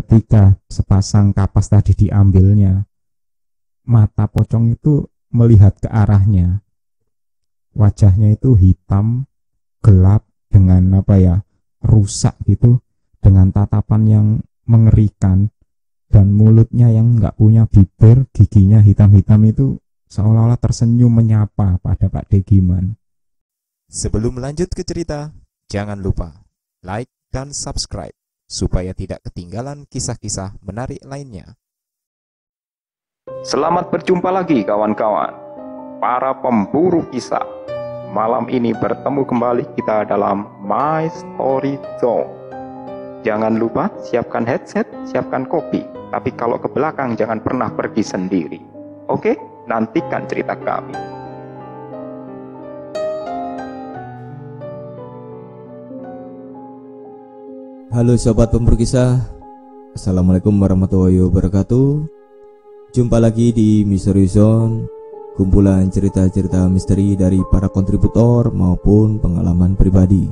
ketika sepasang kapas tadi diambilnya, mata pocong itu melihat ke arahnya. Wajahnya itu hitam, gelap, dengan rusak gitu, dengan tatapan yang mengerikan, dan mulutnya yang nggak punya bibir, giginya hitam-hitam itu seolah-olah tersenyum menyapa pada Pak Degiman. Sebelum lanjut ke cerita, jangan lupa like dan subscribe supaya tidak ketinggalan kisah-kisah menarik lainnya. Selamat berjumpa lagi kawan-kawan, para pemburu kisah. Malam ini bertemu kembali kita dalam My Story Zone. Jangan lupa siapkan headset, siapkan kopi. Tapi kalau ke belakang jangan pernah pergi sendiri. Oke, nantikan cerita kami. Halo sobat pemburu kisah, Assalamualaikum warahmatullahi wabarakatuh. Jumpa lagi di Misteri Zone, kumpulan cerita-cerita misteri dari para kontributor maupun pengalaman pribadi.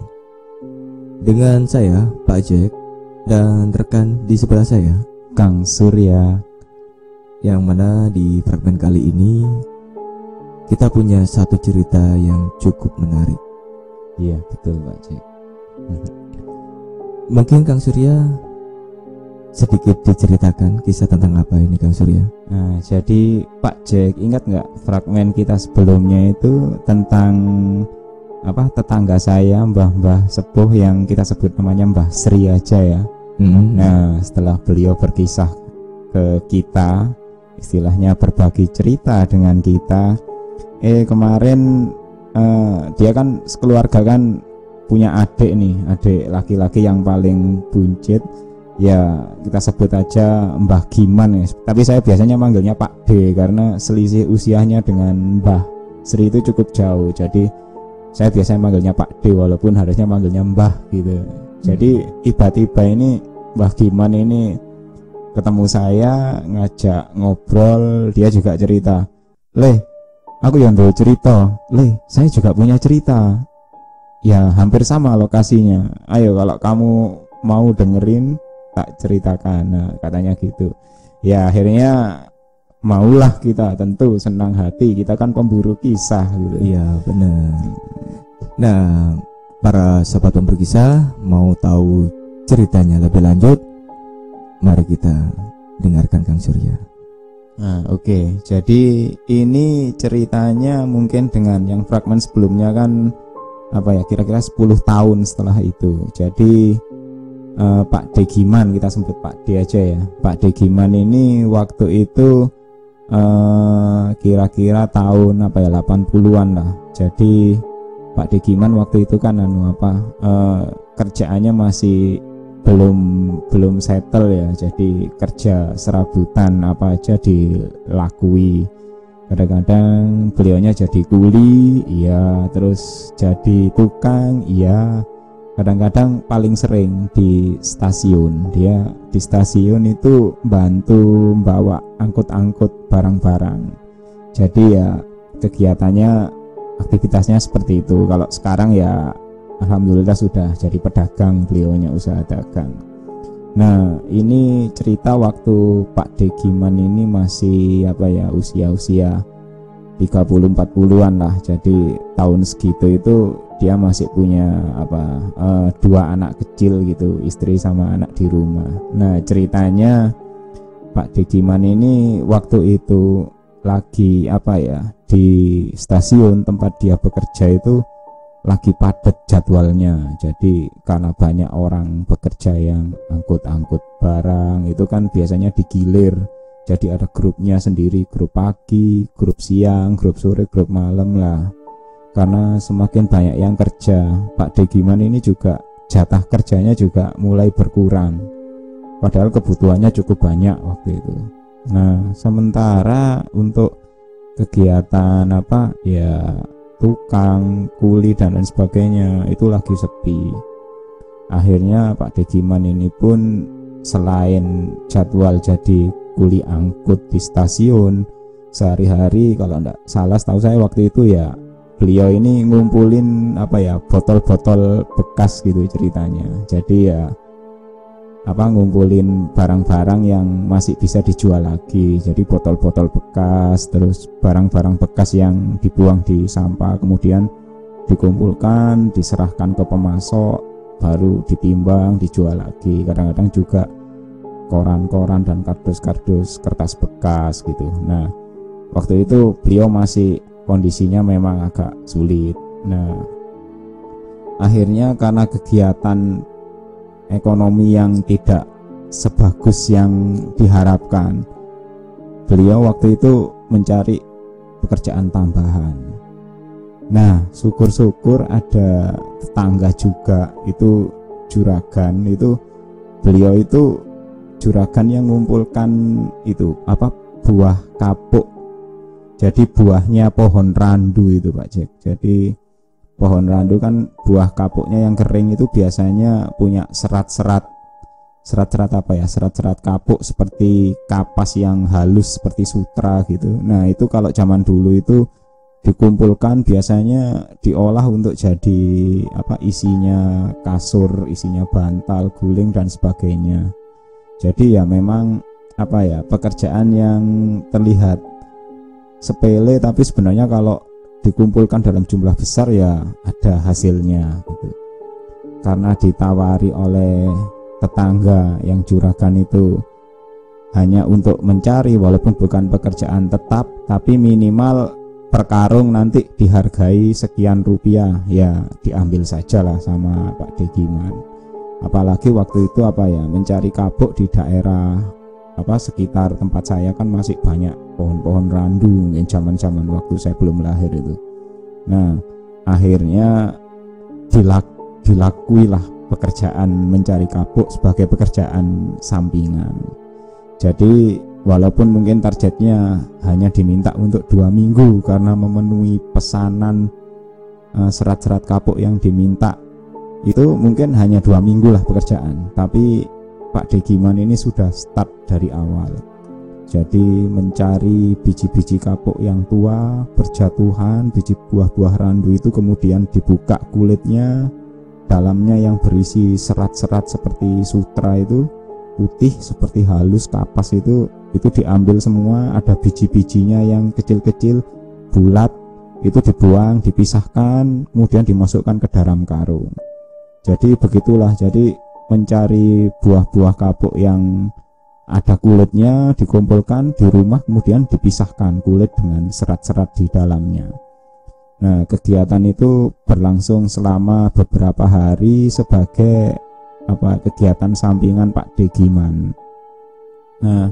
Dengan saya, Pak Jack, dan rekan di sebelah saya, Kang Surya. yang mana di fragmen kali ini kita punya satu cerita yang cukup menarik. Iya betul Pak Jack. Mungkin Kang Surya sedikit diceritakan kisah tentang apa ini Kang Surya? Nah, jadi Pak Jack ingat nggak fragmen kita sebelumnya itu tentang tetangga saya, Mbah Sepuh yang kita sebut namanya Mbah Sri aja ya. Nah, setelah beliau berkisah ke kita, istilahnya berbagi cerita dengan kita, kemarin dia kan sekeluarga kan punya adik laki-laki yang paling buncit. Ya kita sebut aja Mbah Giman ya. Tapi saya biasanya manggilnya Pak D karena selisih usianya dengan Mbah Sri itu cukup jauh. Jadi saya biasanya manggilnya Pak D walaupun harusnya manggilnya Mbah gitu. Jadi tiba-tiba ini Mbah Giman ini ketemu saya, ngajak ngobrol. Dia juga cerita, "Leh, aku yang mau cerita. Leh, saya juga punya cerita. Ya hampir sama lokasinya. Ayo kalau kamu mau dengerin tak ceritakan." Nah, katanya gitu. Ya akhirnya maulah kita, tentu senang hati, kita kan pemburu kisah gitu. Iya benar. Nah, para sobat pemburu kisah mau tahu ceritanya lebih lanjut, mari kita dengarkan Kang Surya. Nah oke. Jadi ini ceritanya mungkin dengan yang fragmen sebelumnya kan kira-kira 10 tahun setelah itu. Jadi Pak Degiman, kita sebut Pak D aja ya. Pak Degiman ini waktu itu kira-kira tahun 80-an lah. Jadi Pak Degiman waktu itu kan kerjaannya masih belum settle ya. Jadi kerja serabutan apa aja dilakui. Kadang-kadang beliaunya jadi kuli, iya, terus jadi tukang, iya. Kadang-kadang paling sering di stasiun. Dia di stasiun itu bantu bawa angkut-angkut barang-barang. Jadi ya kegiatannya, aktivitasnya seperti itu. Kalau sekarang ya alhamdulillah sudah jadi pedagang, beliaunya usaha dagang. Nah ini cerita waktu Pak Degiman ini masih usia 30-40an lah. Jadi tahun segitu itu dia masih punya 2 anak kecil gitu, istri sama anak di rumah. Nah ceritanya Pak Degiman ini waktu itu lagi di stasiun tempat dia bekerja itu lagi padat jadwalnya. Jadi karena banyak orang bekerja yang angkut-angkut barang itu kan biasanya digilir. Jadi ada grupnya sendiri, grup pagi, grup siang, grup sore, grup malam lah. Karena semakin banyak yang kerja, Pak Degiman ini juga jatah kerjanya juga mulai berkurang. Padahal kebutuhannya cukup banyak waktu itu. Nah, sementara untuk kegiatan tukang, kuli dan lain sebagainya itu lagi sepi. Akhirnya Pak Degiman ini pun selain jadwal jadi kuli angkut di stasiun, sehari-hari kalau enggak salah setahu saya waktu itu ya beliau ini ngumpulin botol-botol bekas gitu ceritanya. Jadi ya ngumpulin barang-barang yang masih bisa dijual lagi. Jadi botol-botol bekas, terus barang-barang bekas yang dibuang di sampah kemudian dikumpulkan, diserahkan ke pemasok, baru ditimbang, dijual lagi. Kadang-kadang juga koran-koran dan kardus-kardus kertas bekas gitu. Nah, waktu itu beliau masih kondisinya memang agak sulit. Nah, akhirnya karena kegiatan ekonomi yang tidak sebagus yang diharapkan, beliau waktu itu mencari pekerjaan tambahan. Nah, syukur-syukur ada tetangga juga itu juragan, itu beliau itu juragan yang mengumpulkan itu buah kapuk. Jadi buahnya pohon randu itu Pak Jack. Jadi pohon randu kan buah kapuknya yang kering itu biasanya punya serat-serat kapuk seperti kapas yang halus seperti sutra gitu. Nah, itu kalau zaman dulu itu dikumpulkan biasanya diolah untuk jadi isinya kasur, isinya bantal, guling dan sebagainya. Jadi ya memang pekerjaan yang terlihat sepele tapi sebenarnya kalau dikumpulkan dalam jumlah besar ya ada hasilnya gitu. Karena ditawari oleh tetangga yang juragan itu hanya untuk mencari, walaupun bukan pekerjaan tetap, tapi minimal per karung nanti dihargai sekian rupiah, ya diambil sajalah sama Pak Degiman. Apalagi waktu itu mencari kapuk di daerah sekitar tempat saya kan masih banyak pohon-pohon randu mungkin zaman-zaman waktu saya belum lahir itu. Nah, akhirnya dilakuilah pekerjaan mencari kapuk sebagai pekerjaan sampingan. Jadi walaupun mungkin targetnya hanya diminta untuk 2 minggu karena memenuhi pesanan serat-serat kapuk yang diminta itu mungkin hanya 2 minggu lah pekerjaan, tapi Pak Degiman ini sudah start dari awal. Jadi mencari biji-biji kapuk yang tua berjatuhan, biji buah-buah randu itu kemudian dibuka kulitnya, dalamnya yang berisi serat-serat seperti sutra itu putih seperti halus kapas itu diambil semua, ada biji-bijinya yang kecil-kecil bulat itu dibuang, dipisahkan, kemudian dimasukkan ke dalam karung. Jadi begitulah, jadi mencari buah-buah kapuk yang ada kulitnya dikumpulkan di rumah, kemudian dipisahkan kulit dengan serat-serat di dalamnya. Nah, kegiatan itu berlangsung selama beberapa hari sebagai kegiatan sampingan Pak Degiman. Nah,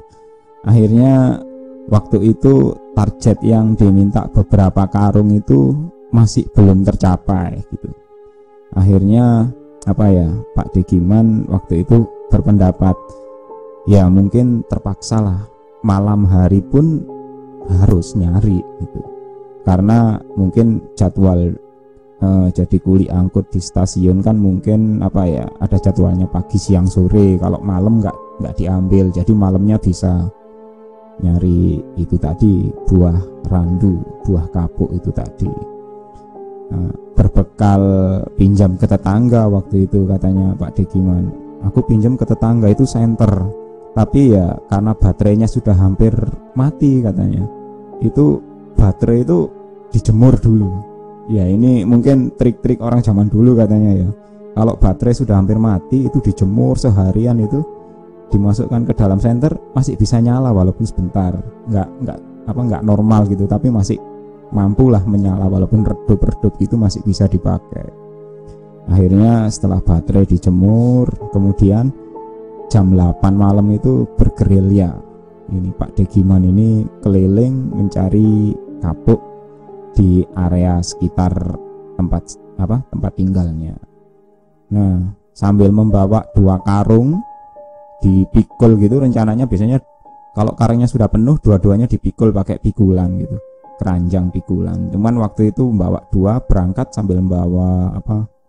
akhirnya waktu itu target yang diminta beberapa karung itu masih belum tercapai gitu. Akhirnya Pak Degiman waktu itu berpendapat ya mungkin terpaksa lah malam hari pun harus nyari gitu, karena mungkin jadwal jadi kuli angkut di stasiun kan mungkin ada jadwalnya pagi siang sore, kalau malam nggak diambil, jadi malamnya bisa nyari itu tadi buah randu, buah kapuk itu tadi. Berbekal pinjam ke tetangga waktu itu, katanya Pak Degiman, aku pinjam ke tetangga itu senter, tapi ya karena baterainya sudah hampir mati katanya, itu baterai itu dijemur dulu. Ya ini mungkin trik-trik orang zaman dulu katanya ya, kalau baterai sudah hampir mati itu dijemur seharian, itu dimasukkan ke dalam senter masih bisa nyala walaupun sebentar, nggak normal gitu, tapi masih mampulah menyala walaupun redup-redup itu masih bisa dipakai. Akhirnya setelah baterai dijemur, kemudian jam 8 malam itu bergerilya. Ini Pak Degiman ini keliling mencari kapuk di area sekitar tempat tinggalnya. Nah, sambil membawa 2 karung dipikul gitu, rencananya biasanya kalau karungnya sudah penuh dua-duanya dipikul pakai pikulan gitu, keranjang pikulan. Cuman waktu itu membawa 2, berangkat sambil membawa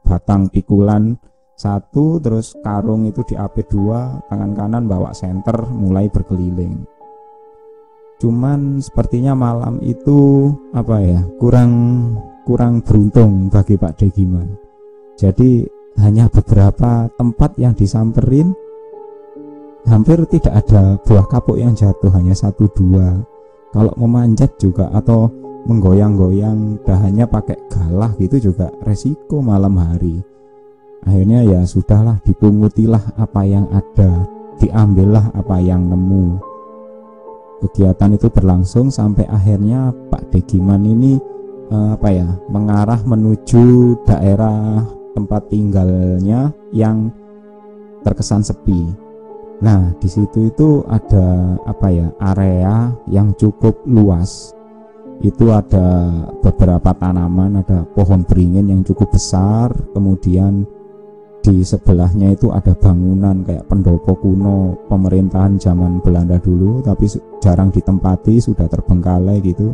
batang pikulan 1, terus karung itu diapit 2, tangan kanan bawa senter, mulai berkeliling. Cuman sepertinya malam itu kurang beruntung bagi Pak Degiman. Jadi hanya beberapa tempat yang disamperin, hampir tidak ada buah kapuk yang jatuh, hanya 1-2. Kalau memanjat juga atau menggoyang-goyang dahannya pakai galah gitu juga resiko malam hari. Akhirnya ya sudahlah, dipungutilah apa yang ada, diambillah apa yang nemu. Kegiatan itu berlangsung sampai akhirnya Pak Degiman ini mengarah menuju daerah tempat tinggalnya yang terkesan sepi. Nah, di situ itu ada area yang cukup luas. Itu ada beberapa tanaman, ada pohon beringin yang cukup besar, kemudian di sebelahnya itu ada bangunan kayak pendopo kuno pemerintahan zaman Belanda dulu, tapi jarang ditempati, sudah terbengkalai gitu.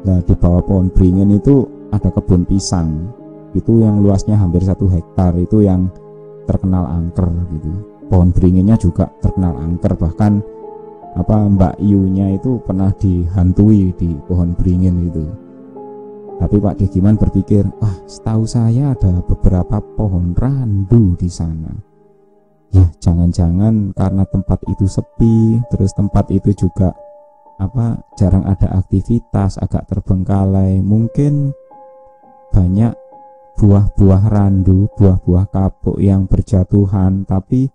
Nah, di bawah pohon beringin itu ada kebun pisang, itu yang luasnya hampir 1 hektar, itu yang terkenal angker gitu. Pohon beringinnya juga terkenal angker, bahkan Mbak Yunya itu pernah dihantui di pohon beringin itu. Tapi Pak Degiman berpikir, wah, setahu saya ada beberapa pohon randu di sana. Ya, jangan-jangan karena tempat itu sepi, terus tempat itu juga jarang ada aktivitas, agak terbengkalai, mungkin banyak buah-buah randu, buah-buah kapuk yang berjatuhan tapi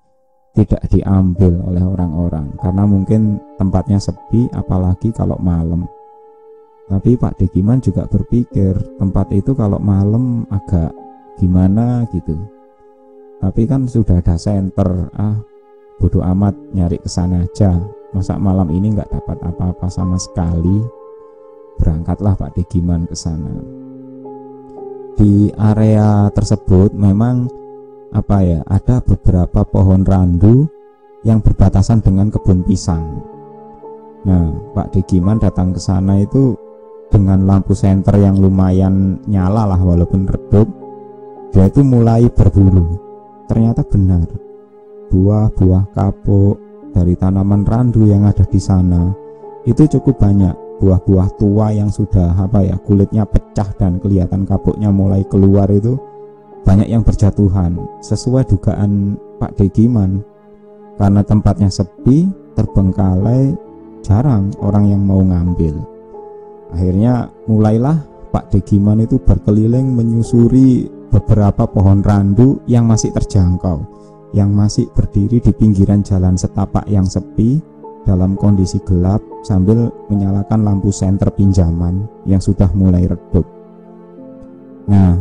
tidak diambil oleh orang-orang karena mungkin tempatnya sepi, apalagi kalau malam. Tapi Pak Degiman juga berpikir tempat itu kalau malam agak gimana gitu. Tapi kan sudah ada senter, bodoh amat, nyari kesana aja. Masa malam ini nggak dapat apa-apa sama sekali. Berangkatlah Pak Degiman ke sana. Di area tersebut memang ada beberapa pohon randu yang berbatasan dengan kebun pisang. Nah, Pak Degiman datang ke sana itu dengan lampu senter yang lumayan nyala lah walaupun redup. Dia itu mulai berburu. Ternyata benar, buah-buah kapuk dari tanaman randu yang ada di sana itu cukup banyak. Buah-buah tua yang sudah kulitnya pecah dan kelihatan kapuknya mulai keluar itu banyak yang berjatuhan. Sesuai dugaan Pak Degiman, karena tempatnya sepi, terbengkalai, jarang orang yang mau ngambil. Akhirnya mulailah Pak Degiman itu berkeliling menyusuri beberapa pohon randu yang masih terjangkau, yang masih berdiri di pinggiran jalan setapak yang sepi dalam kondisi gelap sambil menyalakan lampu senter pinjaman yang sudah mulai redup. Nah,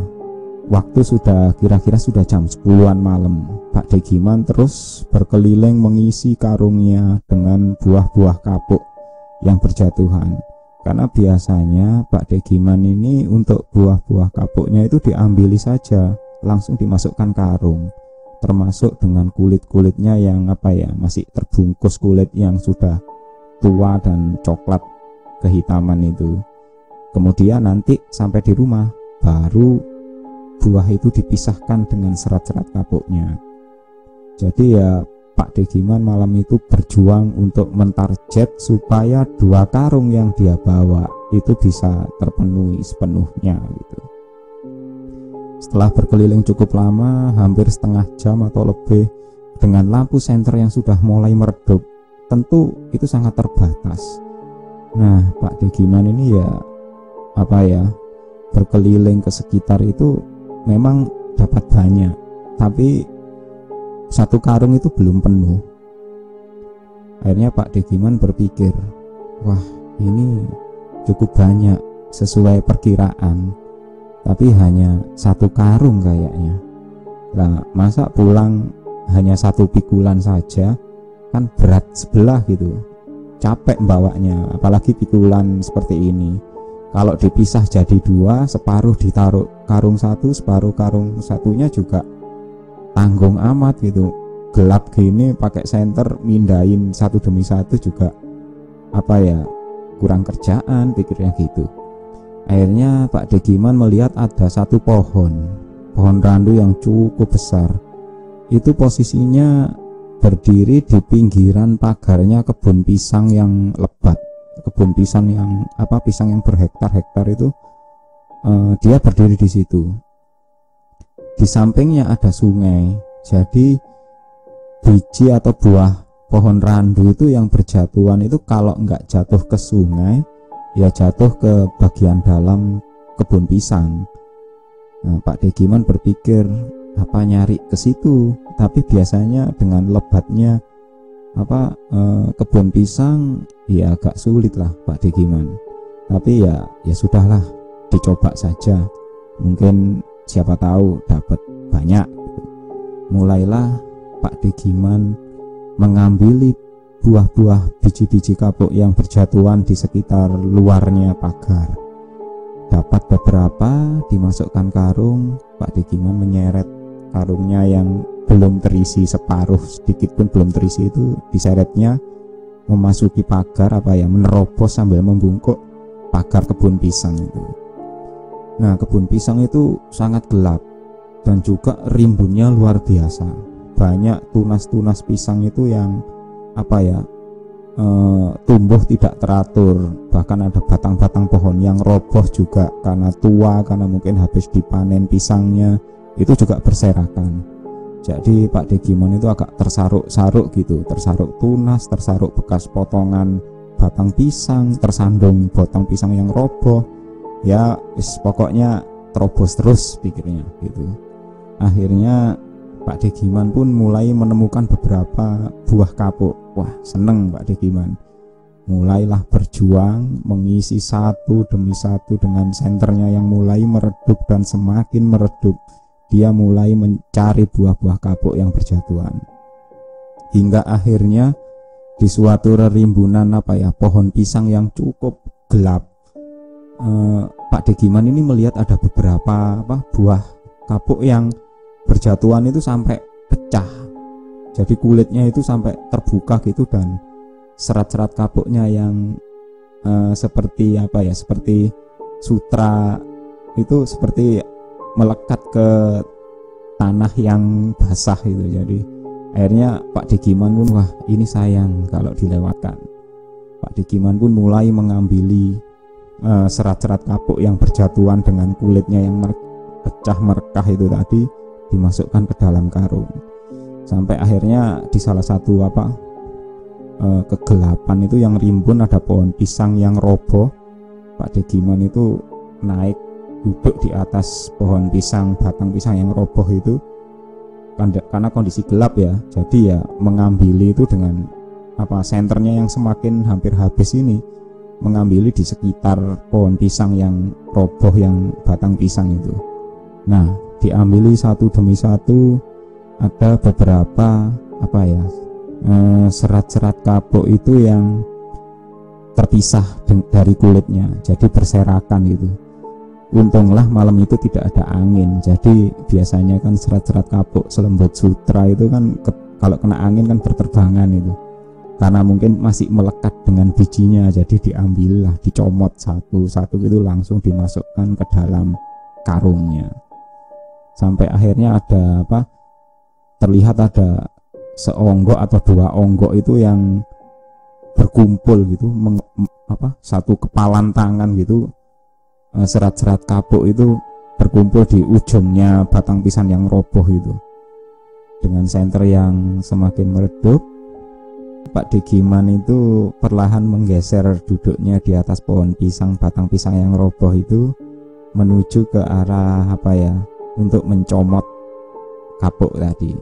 waktu sudah kira-kira sudah jam 10-an malam. Pak Degiman terus berkeliling mengisi karungnya dengan buah-buah kapuk yang berjatuhan. Karena biasanya Pak Degiman ini untuk buah-buah kapuknya itu diambili saja, langsung dimasukkan karung, termasuk dengan kulit-kulitnya yang masih terbungkus kulit yang sudah tua dan coklat kehitaman itu. Kemudian nanti sampai di rumah baru buah itu dipisahkan dengan serat-serat kapuknya. Jadi ya Pak Degiman malam itu berjuang untuk mentarget supaya 2 karung yang dia bawa itu bisa terpenuhi sepenuhnya gitu. Setelah berkeliling cukup lama, hampir setengah jam atau lebih, dengan lampu senter yang sudah mulai meredup, tentu itu sangat terbatas. Nah, Pak Degiman ini berkeliling ke sekitar itu memang dapat banyak, tapi 1 karung itu belum penuh. Akhirnya Pak Degiman berpikir, wah, ini cukup banyak sesuai perkiraan, tapi hanya 1 karung kayaknya. Lah, masa pulang hanya 1 pikulan saja, kan berat sebelah gitu, capek bawanya, apalagi pikulan seperti ini. Kalau dipisah jadi 2, separuh ditaruh karung 1, separuh karung satunya juga tanggung amat gitu. Gelap gini pakai senter mindahin 1 demi 1 juga kurang kerjaan, pikirnya gitu. Akhirnya Pak Degiman melihat ada 1 pohon randu yang cukup besar. Itu posisinya berdiri di pinggiran pagarnya kebun pisang yang lebat, kebun pisang yang pisang yang berhektar-hektar itu. Dia berdiri di situ. Di sampingnya ada sungai, jadi biji atau buah pohon randu itu yang berjatuhan itu kalau nggak jatuh ke sungai ya jatuh ke bagian dalam kebun pisang. Nah, Pak Degiman berpikir apa nyari ke situ, tapi biasanya dengan lebatnya kebun pisang ya agak sulit lah Pak Degiman. Tapi ya sudahlah, dicoba saja, mungkin siapa tahu dapat banyak. Mulailah Pak Degiman mengambil buah-buah biji-biji kapuk yang berjatuhan di sekitar luarnya pagar. Dapat beberapa, dimasukkan karung. Pak Degiman menyeret karungnya yang belum terisi separuh, sedikit pun belum terisi itu diseretnya memasuki pagar menerobos sambil membungkuk pagar kebun pisang itu. Nah, kebun pisang itu sangat gelap dan juga rimbunnya luar biasa. Banyak tunas-tunas pisang itu yang tumbuh tidak teratur, bahkan ada batang-batang pohon yang roboh juga karena tua, karena mungkin habis dipanen pisangnya, itu juga berserakan. Jadi Pak Degiman itu agak tersaruk-saruk gitu, tersaruk tunas, tersaruk bekas potongan batang pisang, tersandung batang pisang yang roboh. Ya pokoknya terobos terus pikirnya gitu. Akhirnya Pak Degiman pun mulai menemukan beberapa buah kapuk. Wah, seneng Pak Degiman. Mulailah berjuang mengisi satu demi satu dengan senternya yang mulai meredup dan semakin meredup. Dia mulai mencari buah-buah kapuk yang berjatuhan. Hingga akhirnya di suatu rerimbunan pohon pisang yang cukup gelap, Pak Degiman ini melihat ada beberapa buah kapuk yang berjatuhan itu sampai pecah. Jadi kulitnya itu sampai terbuka gitu, dan serat-serat kapuknya yang seperti sutra itu seperti melekat ke tanah yang basah itu. Jadi akhirnya Pak Degiman pun wah ini sayang kalau dilewatkan. Pak Degiman pun mulai mengambil serat-serat kapuk yang berjatuhan dengan kulitnya yang pecah merekah itu tadi, dimasukkan ke dalam karung. Sampai akhirnya di salah satu kegelapan itu yang rimbun ada pohon pisang yang roboh. Pak Degiman itu naik duduk di atas pohon pisang, batang pisang yang roboh itu, karena kondisi gelap ya, jadi ya mengambil itu dengan senternya yang semakin hampir habis ini, mengambil di sekitar pohon pisang yang roboh yang batang pisang itu. Nah, diambil satu demi satu, ada beberapa serat-serat kapuk itu yang terpisah dari kulitnya, jadi berserakan gitu. Untunglah malam itu tidak ada angin, jadi biasanya kan serat-serat kapuk selembut sutra itu kan kalau kena angin kan berterbangan itu, karena mungkin masih melekat dengan bijinya, jadi diambillah, dicomot satu-satu gitu, langsung dimasukkan ke dalam karungnya. Sampai akhirnya ada terlihat ada seonggok atau dua onggok itu yang berkumpul gitu, satu kepalan tangan gitu. Serat-serat kapuk itu berkumpul di ujungnya batang pisang yang roboh itu. Dengan senter yang semakin meredup, Pak Degiman itu perlahan menggeser duduknya di atas pohon pisang, batang pisang yang roboh itu, menuju ke arah untuk mencomot kapuk tadi.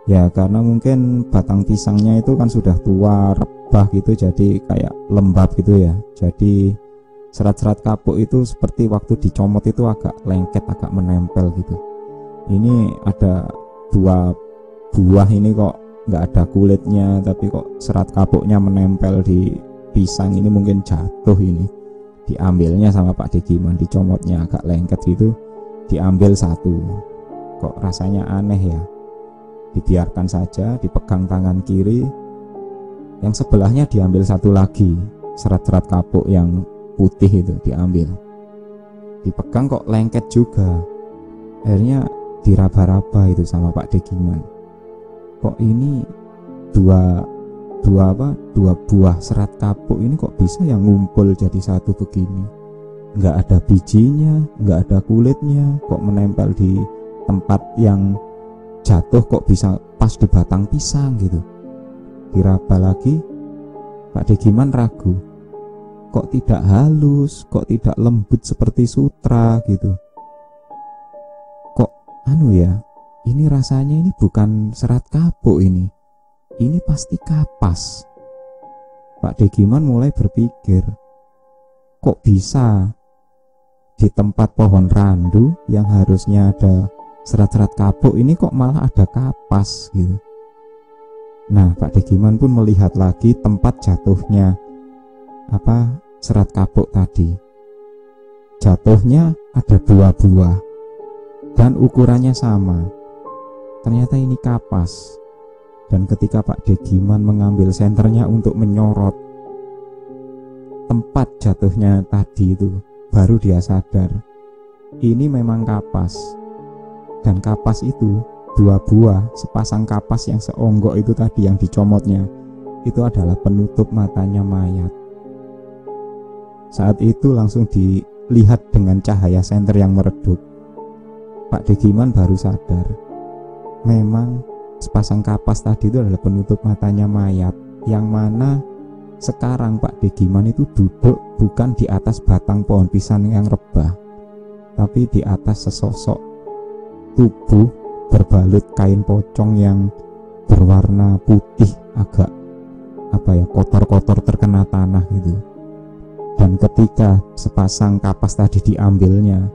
Ya karena mungkin batang pisangnya itu kan sudah tua, rebah gitu, jadi kayak lembab gitu ya. Jadi serat-serat kapuk itu seperti waktu dicomot itu agak lengket, agak menempel gitu. Ini ada dua buah ini kok nggak ada kulitnya, tapi kok serat kapuknya menempel di pisang ini, mungkin jatuh ini. Diambilnya sama Pak Degiman, dicomotnya agak lengket gitu, diambil satu. Kok rasanya aneh ya. Dibiarkan saja, dipegang tangan kiri. Yang sebelahnya diambil satu lagi, serat-serat kapuk yang putih itu diambil, dipegang kok lengket juga. Akhirnya diraba-raba itu sama Pak Degiman, kok ini dua buah serat kapuk ini kok bisa yang ngumpul jadi satu begini, nggak ada bijinya, nggak ada kulitnya, kok menempel di tempat yang jatuh, kok bisa pas di batang pisang gitu. diraba lagi, Pak Degiman ragu. Kok tidak halus, kok tidak lembut seperti sutra gitu. Kok ini rasanya ini bukan serat kapuk ini. Ini pasti kapas. Pak Degiman mulai berpikir, kok bisa di tempat pohon randu yang harusnya ada serat-serat kapuk ini kok malah ada kapas gitu. Nah, Pak Degiman pun melihat lagi tempat jatuhnya serat kapuk tadi. Jatuhnya ada 2 buah dan ukurannya sama. Ternyata ini kapas. Dan ketika Pak Degiman mengambil senternya untuk menyorot tempat jatuhnya tadi itu, baru dia sadar ini memang kapas. Dan kapas itu 2 buah, sepasang kapas yang seonggok itu tadi yang dicomotnya, itu adalah penutup matanya mayat. Saat itu langsung dilihat dengan cahaya senter yang meredup. Pak Degiman baru sadar, memang sepasang kapas tadi itu adalah penutup matanya mayat, yang mana sekarang Pak Degiman itu duduk bukan di atas batang pohon pisang yang rebah, tapi di atas sesosok tubuh berbalut kain pocong yang berwarna putih, agak kotor-kotor terkena tanah gitu. Dan ketika sepasang kapas tadi diambilnya,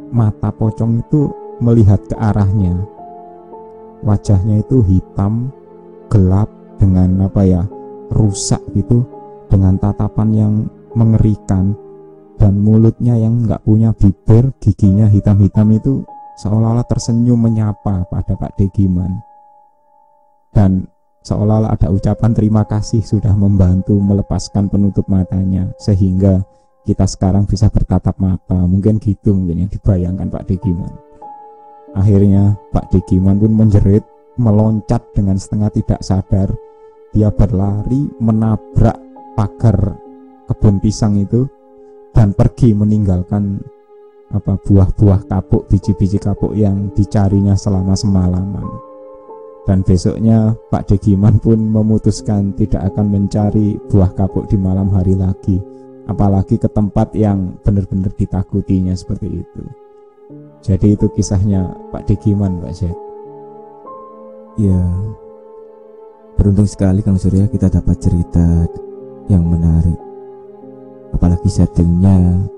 mata pocong itu melihat ke arahnya. Wajahnya itu hitam, gelap, dengan rusak gitu, dengan tatapan yang mengerikan, dan mulutnya yang nggak punya bibir, giginya hitam-hitam itu seolah-olah tersenyum menyapa pada Pak Degiman. Dan seolah-olah ada ucapan terima kasih sudah membantu melepaskan penutup matanya sehingga kita sekarang bisa bertatap mata. Mungkin gitu yang dibayangkan Pak Degiman. Akhirnya Pak Degiman pun menjerit, meloncat dengan setengah tidak sadar. Dia berlari menabrak pagar kebun pisang itu dan pergi meninggalkan buah-buah kapuk, biji-biji kapuk yang dicarinya selama semalaman. Dan besoknya Pak Degiman pun memutuskan tidak akan mencari buah kapuk di malam hari lagi, apalagi ke tempat yang benar-benar ditakutinya seperti itu. Jadi itu kisahnya Pak Degiman, Pak Syed. Ya, beruntung sekali Kang Surya kita dapat cerita yang menarik, apalagi settingnya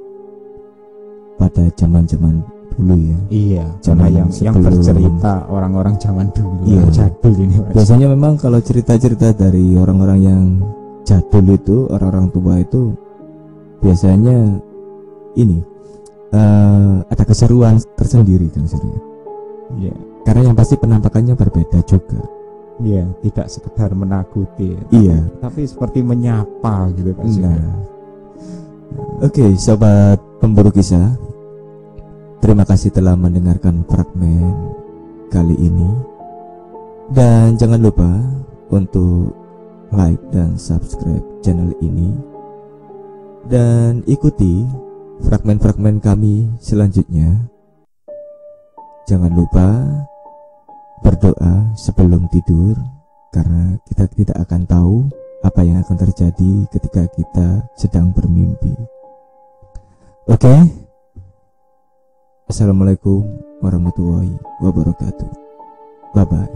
pada zaman-zaman dulu ya. Iya, zaman yang bercerita orang-orang zaman dulu. Iya, jadul ini, Pak. Biasanya memang kalau cerita-cerita dari orang-orang yang jadul itu, orang-orang tua itu biasanya ini ada keseruan tersendiri kan Surya. Iya. Karena yang pasti penampakannya berbeda juga. Iya, tidak sekedar menakuti. Iya, tapi seperti menyapa gitu, Pak. Nah. Oke, sobat pemburu kisah, terima kasih telah mendengarkan fragmen kali ini. Dan jangan lupa untuk like dan subscribe channel ini, dan ikuti fragmen-fragmen kami selanjutnya. Jangan lupa berdoa sebelum tidur, karena kita tidak akan tahu apa yang akan terjadi ketika kita sedang bermimpi. Oke. Assalamualaikum warahmatullahi wabarakatuh. Bye bye.